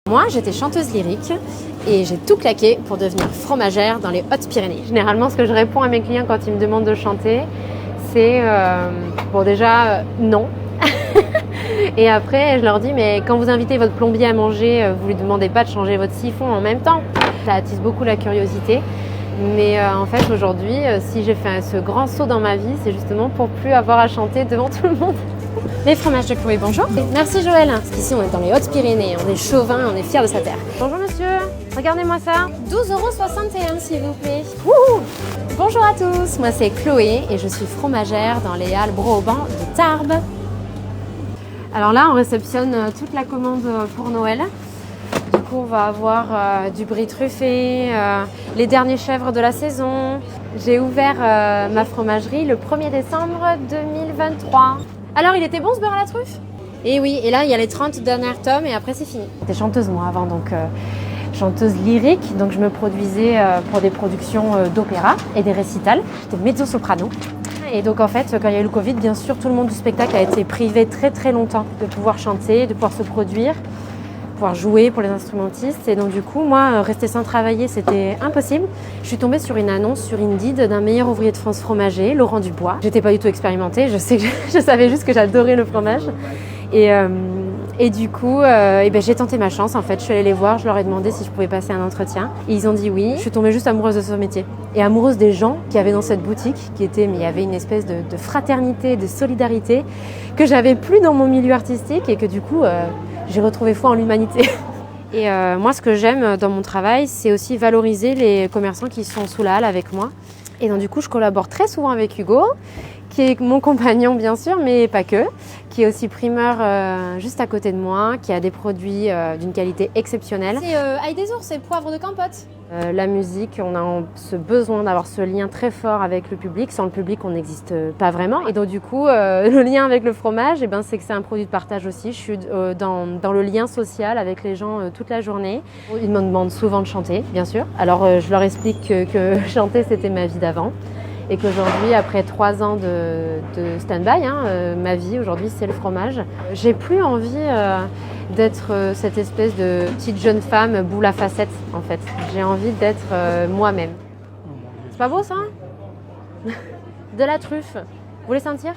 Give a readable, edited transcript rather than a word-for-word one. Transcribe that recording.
Moi, j'étais chanteuse lyrique et j'ai tout claqué pour devenir fromagère dans les Hautes-Pyrénées. Généralement, ce que je réponds à mes clients quand ils me demandent de chanter, c'est bon déjà non. Et après, je leur dis mais quand vous invitez votre plombier à manger, vous lui demandez pas de changer votre siphon en même temps. Ça attise beaucoup la curiosité. Mais en fait, aujourd'hui, si j'ai fait ce grand saut dans ma vie, c'est justement pour plus avoir à chanter devant tout le monde. Les fromages de Chloé, bonjour. Merci Joël. Parce qu'ici, on est dans les Hautes-Pyrénées, on est chauvin, on est fiers de sa terre. Bonjour monsieur, regardez-moi ça. 12,61 € s'il vous plaît. Wouhou. Bonjour à tous, moi c'est Chloé et je suis fromagère dans les Halles Broban de Tarbes. Alors là, on réceptionne toute la commande pour Noël. Du coup, on va avoir du brie truffé, les derniers chèvres de la saison. J'ai ouvert ma fromagerie le 1er décembre 2023. Alors, il était bon ce beurre à la truffe? Et oui, et là, il y a les 30 derniers tomes et après, c'est fini. J'étais chanteuse moi avant, donc chanteuse lyrique. Donc, je me produisais pour des productions d'opéra et des récitals. J'étais mezzo-soprano. Et donc en fait, quand il y a eu le Covid, bien sûr, tout le monde du spectacle a été privé très très longtemps de pouvoir chanter, de pouvoir se produire, pouvoir jouer pour les instrumentistes. Et donc du coup, moi, rester sans travailler, c'était impossible. Je suis tombée sur une annonce sur Indeed d'un meilleur ouvrier de France fromager, Laurent Dubois. J'étais pas du tout expérimentée, je savais juste que j'adorais le fromage. Et du coup, j'ai tenté ma chance en fait. Je suis allée les voir, je leur ai demandé si je pouvais passer un entretien. Et ils ont dit oui. Je suis tombée juste amoureuse de ce métier et amoureuse des gens qu'il y avait dans cette boutique, mais il y avait une espèce de fraternité, de solidarité que j'avais plus dans mon milieu artistique et que du coup, j'ai retrouvé foi en l'humanité. Et moi, ce que j'aime dans mon travail, c'est aussi valoriser les commerçants qui sont sous la halle avec moi. Et donc du coup, je collabore très souvent avec Hugo, qui est mon compagnon bien sûr, mais pas que, qui est aussi primeur juste à côté de moi, qui a des produits d'une qualité exceptionnelle. C'est ail des ours et poivre de Campote. La musique, on a ce besoin d'avoir ce lien très fort avec le public. Sans le public, on n'existe pas vraiment. Et donc du coup, le lien avec le fromage, c'est que c'est un produit de partage aussi. Je suis dans le lien social avec les gens toute la journée. Ils me demandent souvent de chanter, bien sûr. Alors je leur explique que chanter, c'était ma vie d'avant. Et qu'aujourd'hui, après 3 ans de stand-by, ma vie aujourd'hui, c'est le fromage. J'ai plus envie d'être cette espèce de petite jeune femme boule à facettes, en fait. J'ai envie d'être moi-même. C'est pas beau, ça? De la truffe. Vous voulez sentir?